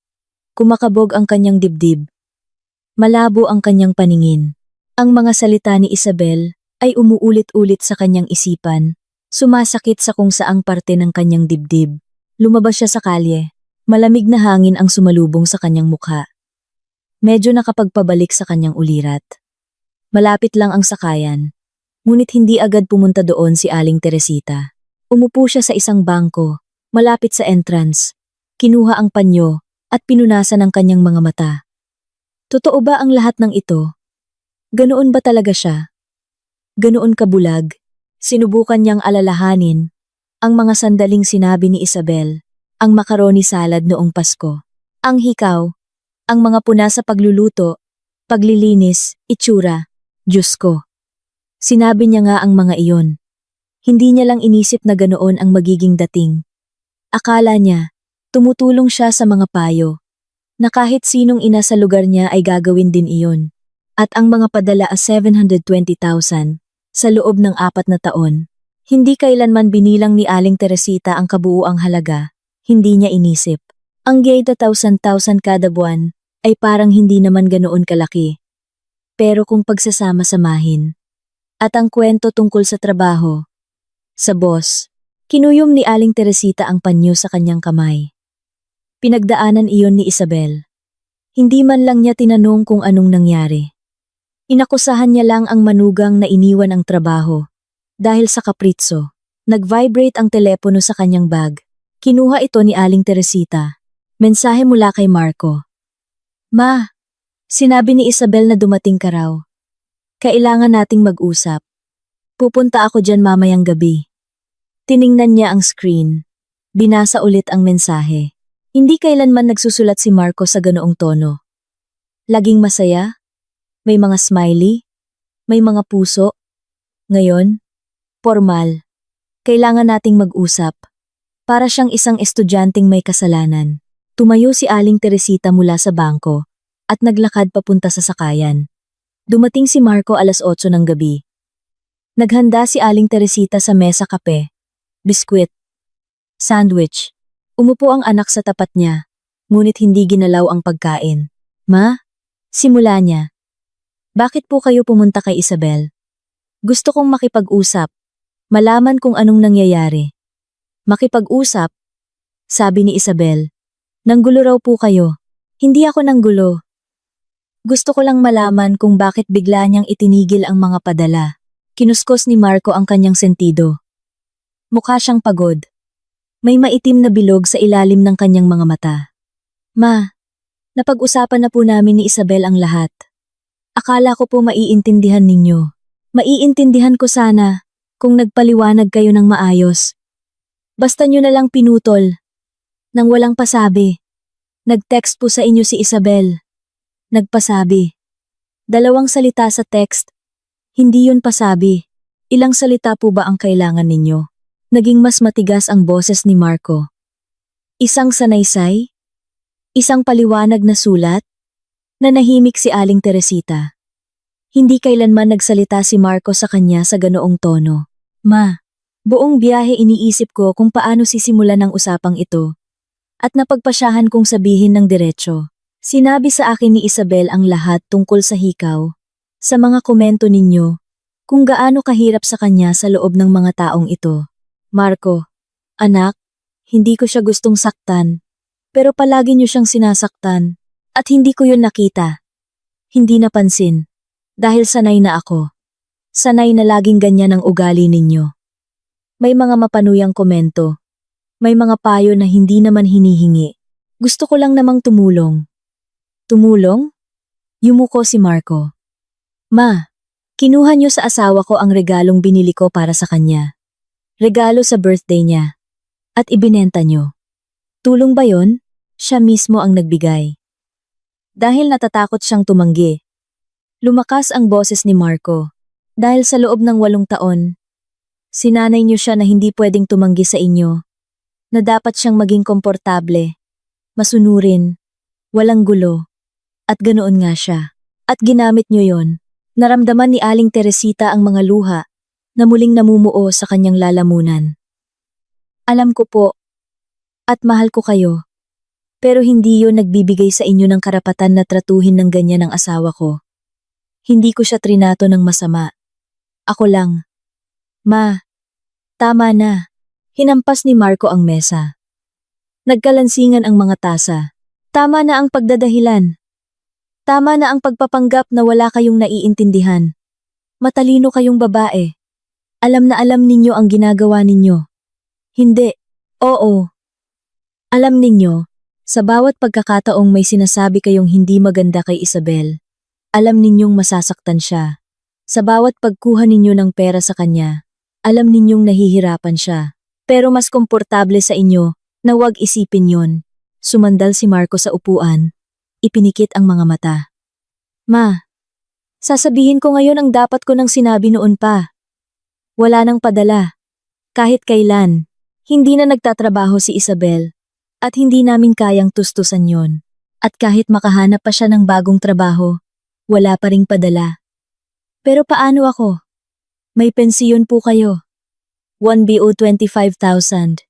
Kumakabog ang kanyang dibdib. Malabo ang kanyang paningin. Ang mga salita ni Isabel ay umuulit-ulit sa kanyang isipan. Sumasakit sa kung saang parte ng kanyang dibdib. Lumabas siya sa kalye. Malamig na hangin ang sumalubong sa kanyang mukha. Medyo nakapagpabalik sa kanyang ulirat. Malapit lang ang sakayan. Ngunit hindi agad pumunta doon si Aling Teresita. Umupo siya sa isang bangko, malapit sa entrance. Kinuha ang panyo at pinunasan ang kanyang mga mata. Totoo ba ang lahat ng ito? Ganoon ba talaga siya? Ganoon kabulag? Sinubukan niyang alalahanin ang mga sandaling sinabi ni Isabel, ang macaroni salad noong Pasko, ang hikaw, ang mga puna sa pagluluto, paglilinis, itsura, Diyos ko. Sinabi niya nga ang mga iyon. Hindi niya lang inisip na ganoon ang magiging dating. Akala niya, tumutulong siya sa mga payo, na kahit sinong ina sa lugar niya ay gagawin din iyon. At ang mga padala ay 720,000 sa loob ng 4 na taon. Hindi kailanman binilang ni Aling Teresita ang kabuuang halaga, hindi niya inisip. Ang 1,000,000 kada buwan ay parang hindi naman ganoon kalaki. Pero kung pagsasama-samahin, at ang kwento tungkol sa trabaho, sa boss, kinuyom ni Aling Teresita ang panyo sa kanyang kamay. Pinagdaanan iyon ni Isabel. Hindi man lang niya tinanong kung anong nangyari. Inakusahan niya lang ang manugang na iniwan ang trabaho. Dahil sa kapritso, nag-vibrate ang telepono sa kanyang bag. Kinuha ito ni Aling Teresita. Mensahe mula kay Marco. Ma, sinabi ni Isabel na dumating ka raw. Kailangan nating mag-usap. Pupunta ako dyan mamayang gabi. Tiningnan niya ang screen. Binasa ulit ang mensahe. Hindi kailanman nagsusulat si Marco sa ganoong tono. Laging masaya? May mga smiley? May mga puso? Ngayon, formal. Kailangan nating mag-usap. Para siyang isang estudyanteng may kasalanan. Tumayo si Aling Teresita mula sa bangko at naglakad papunta sa sakayan. Dumating si Marco 8:00 ng gabi. Naghanda si Aling Teresita sa mesa kape, biskwit, sandwich. Umupo ang anak sa tapat niya, ngunit hindi ginalaw ang pagkain. Ma, simula niya. Bakit po kayo pumunta kay Isabel? Gusto kong makipag-usap, malaman kung anong nangyayari. Makipag-usap? Sabi ni Isabel. Nanggulo raw po kayo. Hindi ako nanggulo. Gusto ko lang malaman kung bakit bigla niyang itinigil ang mga padala. Kinuskos ni Marco ang kanyang sentido. Mukha siyang pagod. May maitim na bilog sa ilalim ng kanyang mga mata. Ma, napag-usapan na po namin ni Isabel ang lahat. Akala ko po maiintindihan ninyo. Maiintindihan ko sana kung nagpaliwanag kayo ng maayos. Basta nyo na lang pinutol. Nang walang pasabi. Nag-text po sa inyo si Isabel. Nagpasabi. 2 salita sa text. Hindi yun pasabi. Ilang salita po ba ang kailangan ninyo? Naging mas matigas ang boses ni Marco. Isang sanaysay? Isang paliwanag na sulat? Nanahimik si Aling Teresita. Hindi kailanman nagsalita si Marco sa kanya sa ganoong tono. Ma, buong biyahe iniisip ko kung paano sisimulan ang usapang ito. At napagpasyahan kong sabihin ng diretso. Sinabi sa akin ni Isabel ang lahat tungkol sa hikaw. Sa mga komento ninyo, kung gaano kahirap sa kanya sa loob ng mga taong ito. Marco, anak, hindi ko siya gustong saktan, pero palagi niyo siyang sinasaktan, at hindi ko yun nakita. Hindi napansin, dahil sanay na ako. Sanay na laging ganyan ang ugali ninyo. May mga mapanuyang komento, may mga payo na hindi naman hinihingi. Gusto ko lang namang tumulong. Tumulong? Yumuko si Marco. Ma, kinuha niyo sa asawa ko ang regalong binili ko para sa kanya. Regalo sa birthday niya. At ibinenta niyo. Tulong ba yon? Siya mismo ang nagbigay. Dahil natatakot siyang tumanggi. Lumakas ang boses ni Marco. Dahil sa loob ng 8 taon, sinanay niyo siya na hindi pwedeng tumanggi sa inyo. Na dapat siyang maging komportable, masunurin, walang gulo. At ganoon nga siya. At ginamit niyo yon. Naramdaman ni Aling Teresita ang mga luha na muling namumuo sa kanyang lalamunan. Alam ko po, at mahal ko kayo, pero hindi yon nagbibigay sa inyo ng karapatan na tratuhin ng ganyan ang asawa ko. Hindi ko siya trinato ng masama. Ako lang. Ma, tama na. Hinampas ni Marco ang mesa. Nagkalansingan ang mga tasa. Tama na ang pagdadahilan. Tama na ang pagpapanggap na wala kayong naiintindihan. Matalino kayong babae. Alam na alam ninyo ang ginagawa ninyo. Hindi. Oo. Alam ninyo, sa bawat pagkakataong may sinasabi kayong hindi maganda kay Isabel, alam ninyong masasaktan siya. Sa bawat pagkuha ninyo ng pera sa kanya, alam ninyong nahihirapan siya. Pero mas komportable sa inyo na huwag isipin yon. Sumandal si Marco sa upuan. Ipinikit ang mga mata. Ma, sasabihin ko ngayon ang dapat ko nang sinabi noon pa. Wala nang padala. Kahit kailan, hindi na nagtatrabaho si Isabel at hindi namin kayang tustusan yon. At kahit makahanap pa siya ng bagong trabaho, wala pa ring padala. Pero paano ako? May pensiyon po kayo. 1BO 25,000.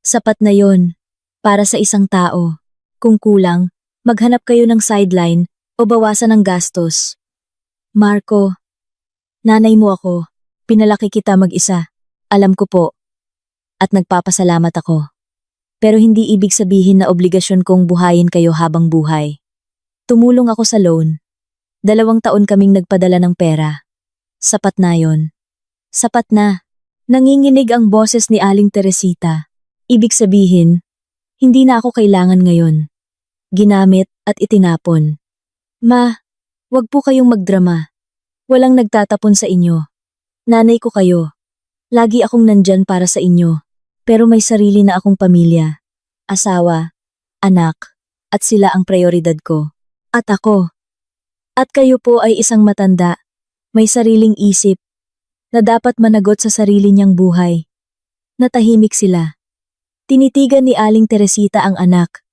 Sapat na yon para sa isang tao. Kung kulang, maghanap kayo ng sideline o bawasan ang gastos. Marco, nanay mo ako. Pinalaki kita mag-isa. Alam ko po. At nagpapasalamat ako. Pero hindi ibig sabihin na obligasyon kong buhayin kayo habang buhay. Tumulong ako sa loan. 2 taon kaming nagpadala ng pera. Sapat na yon. Sapat na. Nanginginig ang boses ni Aling Teresita. Ibig sabihin, hindi na ako kailangan ngayon. Ginamit at itinapon. Ma, wag po kayong magdrama. Walang nagtatapon sa inyo. Nanay ko kayo. Lagi akong nandyan para sa inyo. Pero may sarili na akong pamilya. Asawa, anak, at sila ang prioridad ko. At ako. At kayo po ay isang matanda, may sariling isip, na dapat managot sa sarili niyang buhay. Natahimik sila. Tinitigan ni Aling Teresita ang anak,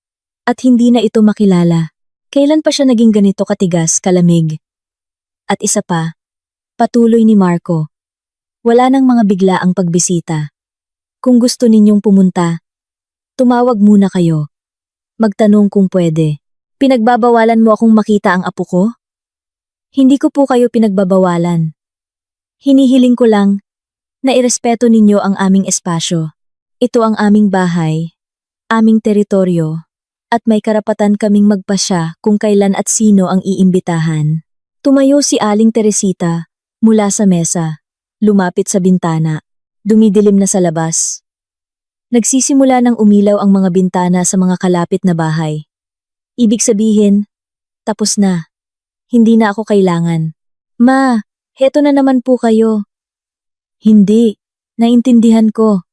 at hindi na ito makilala. Kailan pa siya naging ganito katigas, kalamig? At isa pa, patuloy ni Marco. Wala nang mga bigla ang pagbisita. Kung gusto ninyong pumunta, tumawag muna kayo. Magtanong kung pwede. Pinagbabawalan mo akong makita ang apo ko? Hindi ko po kayo pinagbabawalan. Hinihiling ko lang na irespeto ninyo ang aming espasyo. Ito ang aming bahay, aming teritoryo, at may karapatan kaming magpasya kung kailan at sino ang iimbitahan. Tumayo si Aling Teresita mula sa mesa, lumapit sa bintana, dumidilim na sa labas. Nagsisimula ng umilaw ang mga bintana sa mga kalapit na bahay. Ibig sabihin, tapos na. Hindi na ako kailangan. Ma, heto na naman po kayo. Hindi, naintindihan ko.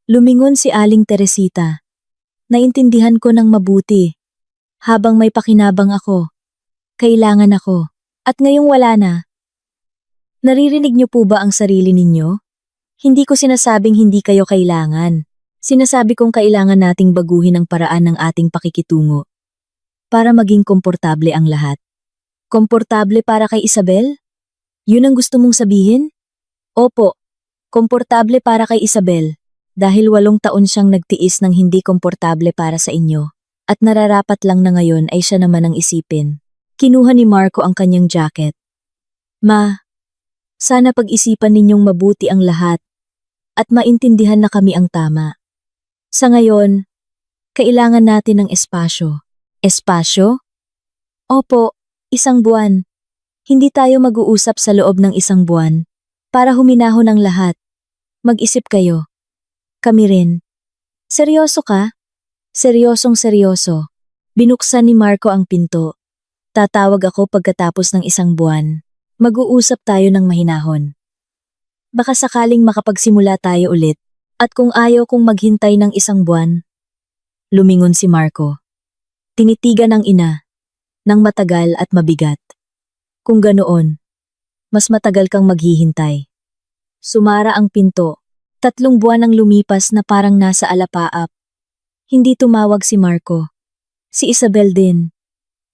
Lumingon si Aling Teresita. Naintindihan ko ng mabuti. Habang may pakinabang ako. Kailangan ako. At ngayong wala na. Naririnig niyo po ba ang sarili ninyo? Hindi ko sinasabing hindi kayo kailangan. Sinasabi kong kailangan nating baguhin ang paraan ng ating pakikitungo. Para maging komportable ang lahat. Komportable para kay Isabel? Yun ang gusto mong sabihin? Opo, komportable para kay Isabel. Dahil 8 taon siyang nagtiis ng hindi komportable para sa inyo. At nararapat lang na ngayon ay siya naman ang isipin. Kinuha ni Marco ang kanyang jacket. Ma, sana pag-isipan ninyong mabuti ang lahat. At maintindihan na kami ang tama. Sa ngayon, kailangan natin ng espasyo. Espasyo? Opo, 1 buwan. Hindi tayo mag-uusap sa loob ng 1 buwan. Para huminahon ang lahat. Mag-isip kayo. Kami rin. Seryoso ka? Seryosong seryoso. Binuksan ni Marco ang pinto. Tatawag ako pagkatapos ng 1 buwan. Mag-uusap tayo ng mahinahon. Baka sakaling makapagsimula tayo ulit. At kung ayaw kong maghintay ng 1 buwan. Lumingon si Marco. Tinitigan ng ina. Nang matagal at mabigat. Kung ganoon, mas matagal kang maghihintay. Sumara ang pinto. 3 buwan ang lumipas na parang nasa alapaap. Hindi tumawag si Marco. Si Isabel din.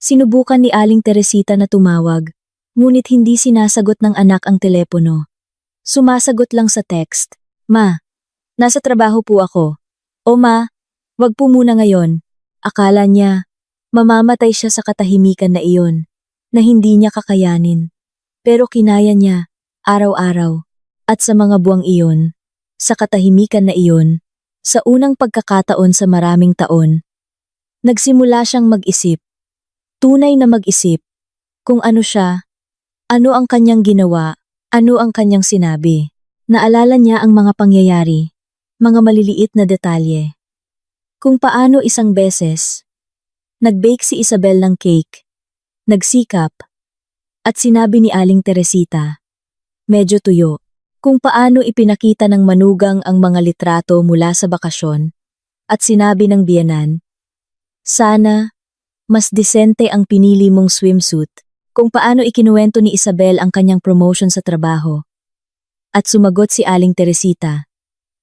Sinubukan ni Aling Teresita na tumawag, ngunit hindi sinasagot ng anak ang telepono. Sumasagot lang sa text, Ma, nasa trabaho po ako. O ma, wag po muna ngayon. Akala niya, mamamatay siya sa katahimikan na iyon, na hindi niya kakayanin. Pero kinaya niya, araw-araw, at sa mga buwang iyon, sa katahimikan na iyon, sa unang pagkakataon sa maraming taon, nagsimula siyang mag-isip. Tunay na mag-isip. Kung ano siya, ano ang kanyang ginawa, ano ang kanyang sinabi. Naalala niya ang mga pangyayari, mga maliliit na detalye. Kung paano isang beses, nag-bake si Isabel ng cake, nagsikap, at sinabi ni Aling Teresita, medyo tuyo. Kung paano ipinakita ng manugang ang mga litrato mula sa bakasyon, at sinabi ng biyenan, sana, mas disente ang pinili mong swimsuit. Kung paano ikinuwento ni Isabel ang kanyang promotion sa trabaho. At sumagot si Aling Teresita,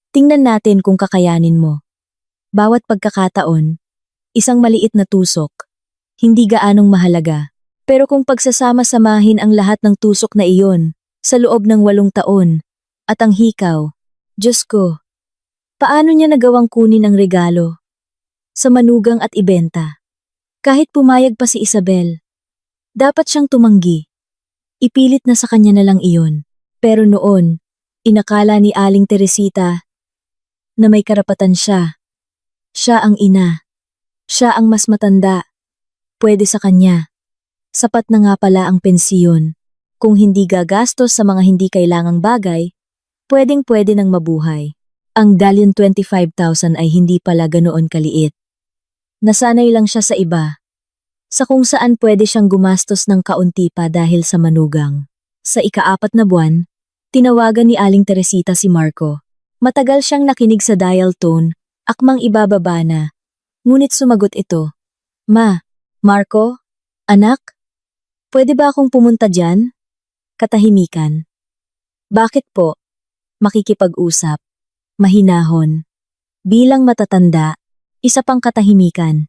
Tingnan natin kung kakayanin mo. Bawat pagkakataon, isang maliit na tusok, hindi gaanong mahalaga. Pero kung pagsasama-samahin ang lahat ng tusok na iyon, sa loob ng 8 taon, at ang hikaw, Diyos ko, paano niya nagawang kunin ang regalo? Sa manugang at ibenta. Kahit pumayag pa si Isabel, dapat siyang tumanggi. Ipilit na sa kanya na lang iyon. Pero noon, inakala ni Aling Teresita na may karapatan siya. Siya ang ina. Siya ang mas matanda. Pwede sa kanya. Sapat na nga pala ang pensiyon. Kung hindi gagastos sa mga hindi kailangang bagay, pwedeng-pwede nang mabuhay. Ang dalyon 25,000 ay hindi pala ganoon kaliit. Nasanay lang siya sa iba. Sa kung saan pwede siyang gumastos ng kaunti pa dahil sa manugang. Sa ika-4 na buwan, tinawagan ni Aling Teresita si Marco. Matagal siyang nakinig sa dial tone, akmang ibababa na. Ngunit sumagot ito. Ma, Marco? Anak? Pwede ba akong pumunta dyan? Katahimikan. Bakit po? Makikipag-usap. Mahinahon. Bilang matatanda, isa pang katahimikan.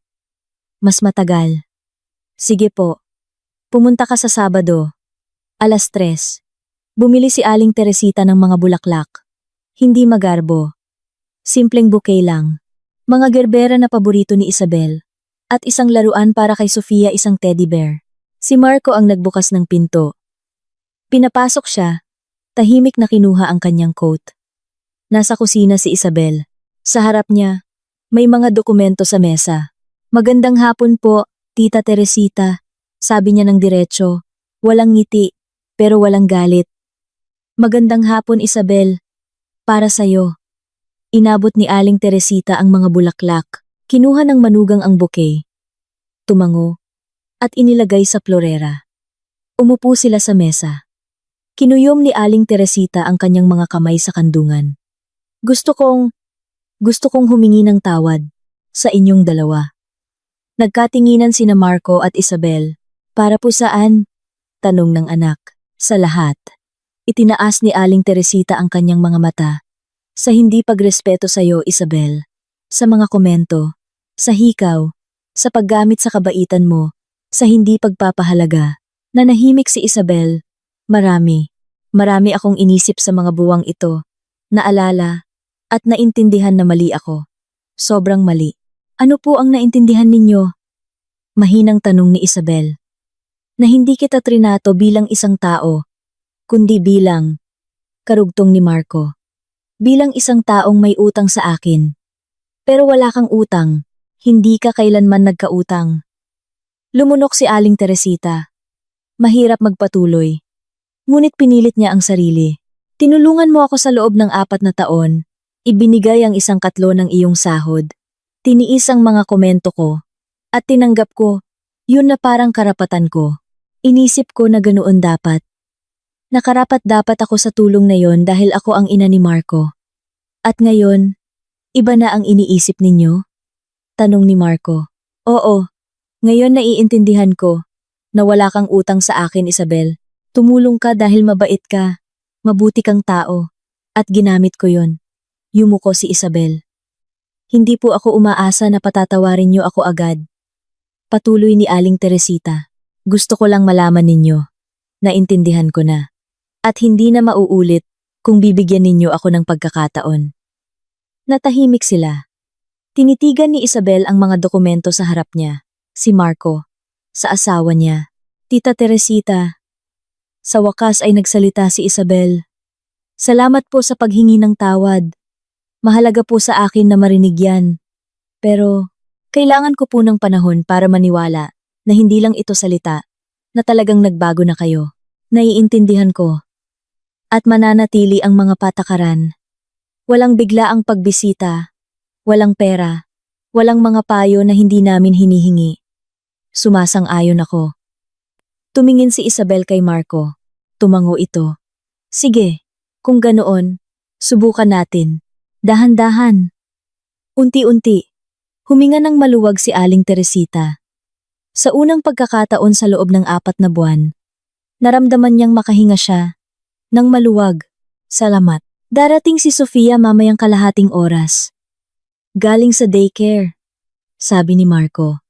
Mas matagal. Sige po. Pumunta ka sa Sabado. 3:00. Bumili si Aling Teresita ng mga bulaklak. Hindi magarbo. Simpleng bouquet lang. Mga gerbera na paborito ni Isabel. At isang laruan para kay Sofia, isang teddy bear. Si Marco ang nagbukas ng pinto. Pinapasok siya. Tahimik na kinuha ang kanyang coat. Nasa kusina si Isabel. Sa harap niya, may mga dokumento sa mesa. Magandang hapon po, Tita Teresita. Sabi niya ng diretso. Walang ngiti, pero walang galit. Magandang hapon, Isabel. Para sa'yo. Inabot ni Aling Teresita ang mga bulaklak. Kinuha ng manugang ang bouquet. Tumango. At inilagay sa florera. Umupo sila sa mesa. Kinuyom ni Aling Teresita ang kanyang mga kamay sa kandungan. Gusto kong humingi ng tawad sa inyong dalawa. Nagkatinginan sina Marco at Isabel. Para po saan? Tanong ng anak. Sa lahat. Itinaas ni Aling Teresita ang kanyang mga mata. Sa hindi pagrespeto sa iyo, Isabel. Sa mga komento. Sa hikaw. Sa paggamit sa kabaitan mo. Sa hindi pagpapahalaga. Nanahimik si Isabel. Marami akong inisip sa mga buwang ito. Naalala at naintindihan na mali ako. Sobrang mali. Ano po ang naintindihan ninyo? Mahinang tanong ni Isabel. Na hindi kita trinato bilang isang tao, kundi bilang, karugtong ni Marco. Bilang isang taong may utang sa akin. Pero wala kang utang. Hindi ka kailanman nagkautang. Lumunok si Aling Teresita. Mahirap magpatuloy. Ngunit pinilit niya ang sarili. Tinulungan mo ako sa loob ng 4 na taon. Ibinigay ang 1/4 ng iyong sahod. Tiniis ang mga komento ko. At tinanggap ko, yun na parang karapatan ko. Inisip ko na ganoon dapat. Nakarapat dapat ako sa tulong na yon dahil ako ang ina ni Marco. At ngayon, iba na ang iniisip ninyo? Tanong ni Marco. Oo. Ngayon naiintindihan ko na wala kang utang sa akin, Isabel. Tumulong ka dahil mabait ka, mabuti kang tao, at ginamit ko yon. Yumuko si Isabel. Hindi po ako umaasa na patatawarin niyo ako agad. Patuloy ni Aling Teresita. Gusto ko lang malaman ninyo. Naintindihan ko na. At hindi na mauulit kung bibigyan ninyo ako ng pagkakataon. Natahimik sila. Tinitigan ni Isabel ang mga dokumento sa harap niya. Si Marco. Sa asawa niya. Tita Teresita. Sa wakas ay nagsalita si Isabel. Salamat po sa paghingi ng tawad. Mahalaga po sa akin na marinig yan. Pero, kailangan ko po ng panahon para maniwala na hindi lang ito salita, na talagang nagbago na kayo. Naiintindihan ko. At mananatili ang mga patakaran. Walang bigla ang pagbisita. Walang pera. Walang mga payo na hindi namin hinihingi. Sumasang-ayon ako. Tumingin si Isabel kay Marco. Tumango ito. Sige, kung ganoon, subukan natin. Dahan-dahan. Unti-unti. Huminga ng maluwag si Aling Teresita. Sa unang pagkakataon sa loob ng 4 na buwan, naramdaman niyang makahinga siya. Nang maluwag. Salamat. Darating si Sofia mamayang kalahating oras. Galing sa daycare, sabi ni Marco.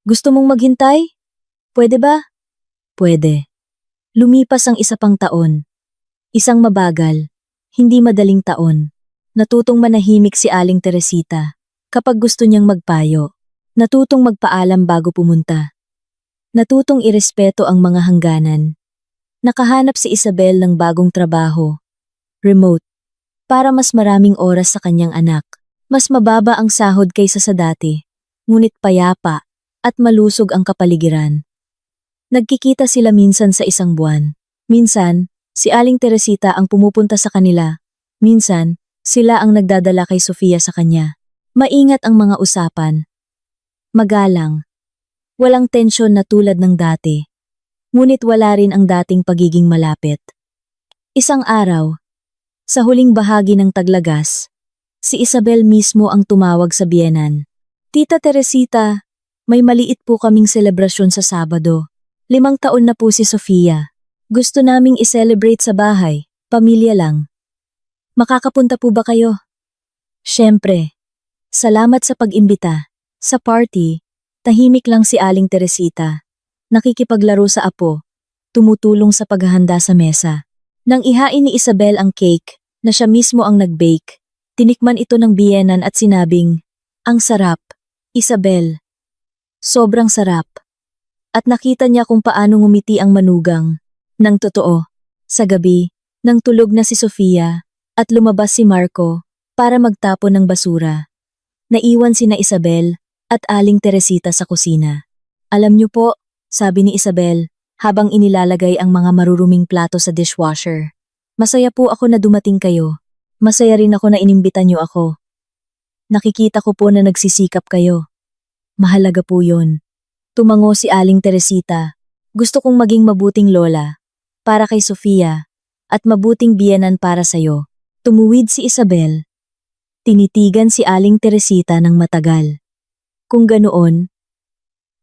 Gusto mong maghintay? Pwede ba? Pwede. Lumipas ang isa pang taon. Isang mabagal, hindi madaling taon. Natutong manahimik si Aling Teresita kapag gusto niyang magpayo. Natutong magpaalam bago pumunta. Natutong irespeto ang mga hangganan. Nakahanap si Isabel ng bagong trabaho. Remote. Para mas maraming oras sa kanyang anak. Mas mababa ang sahod kaysa sa dati. Ngunit payapa at malusog ang kapaligiran. Nagkikita sila minsan sa isang buwan. Minsan, si Aling Teresita ang pumupunta sa kanila. Minsan, sila ang nagdadala kay Sofia sa kanya. Maingat ang mga usapan. Magalang. Walang tensyon na tulad ng dati. Ngunit wala rin ang dating pagiging malapit. Isang araw, sa huling bahagi ng taglagas, si Isabel mismo ang tumawag sa biyenan. Tita Teresita, may maliit po kaming selebrasyon sa Sabado. 5 taon na po si Sofia. Gusto naming i-celebrate sa bahay, pamilya lang. Makakapunta po ba kayo? Siyempre. Salamat sa pag-imbita. Sa party, tahimik lang si Aling Teresita. Nakikipaglaro sa apo, tumutulong sa paghahanda sa mesa. Nang ihain ni Isabel ang cake, na siya mismo ang nag-bake, tinikman ito ng biyenan at sinabing, "Ang sarap, Isabel." Sobrang sarap. At nakita niya kung paano ngumiti ang manugang. Nang totoo, sa gabi, nang tulog na si Sofia, at lumabas si Marco, para magtapon ng basura. Naiwan sina Isabel, at Aling Teresita sa kusina. "Alam niyo po," sabi ni Isabel, habang inilalagay ang mga maruruming plato sa dishwasher. "Masaya po ako na dumating kayo. Masaya rin ako na inimbitan niyo ako. Nakikita ko po na nagsisikap kayo. Mahalaga po yun." Tumango si Aling Teresita. "Gusto kong maging mabuting lola, para kay Sofia, at mabuting biyenan para sayo." Tumuwid si Isabel. Tinitigan si Aling Teresita ng matagal. "Kung ganoon,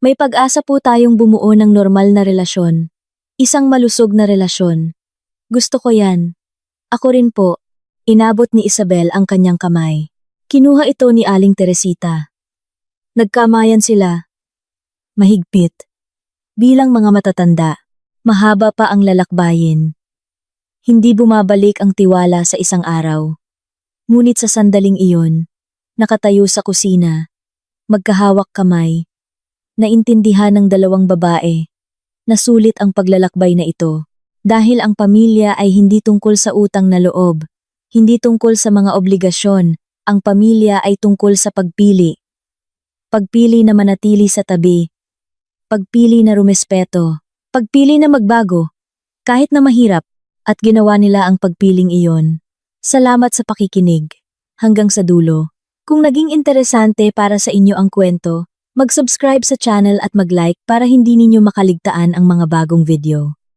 may pag-asa po tayong bumuo ng normal na relasyon. Isang malusog na relasyon. Gusto ko yan." "Ako rin po." Inabot ni Isabel ang kanyang kamay. Kinuha ito ni Aling Teresita. Nagkamayan sila. Mahigpit. Bilang mga matatanda, mahaba pa ang lalakbayin. Hindi bumabalik ang tiwala sa isang araw. Ngunit sa sandaling iyon, nakatayo sa kusina, magkahawak kamay, naintindihan ng dalawang babae, na sulit ang paglalakbay na ito. Dahil ang pamilya ay hindi tungkol sa utang na loob, hindi tungkol sa mga obligasyon, ang pamilya ay tungkol sa pagpili. Pagpili na manatili sa tabi, pagpili na rumespeto, pagpili na magbago, kahit na mahirap, at ginawa nila ang pagpiling iyon. Salamat sa pakikinig. Hanggang sa dulo. Kung naging interesante para sa inyo ang kwento, mag-subscribe sa channel at mag-like para hindi ninyo makaligtaan ang mga bagong video.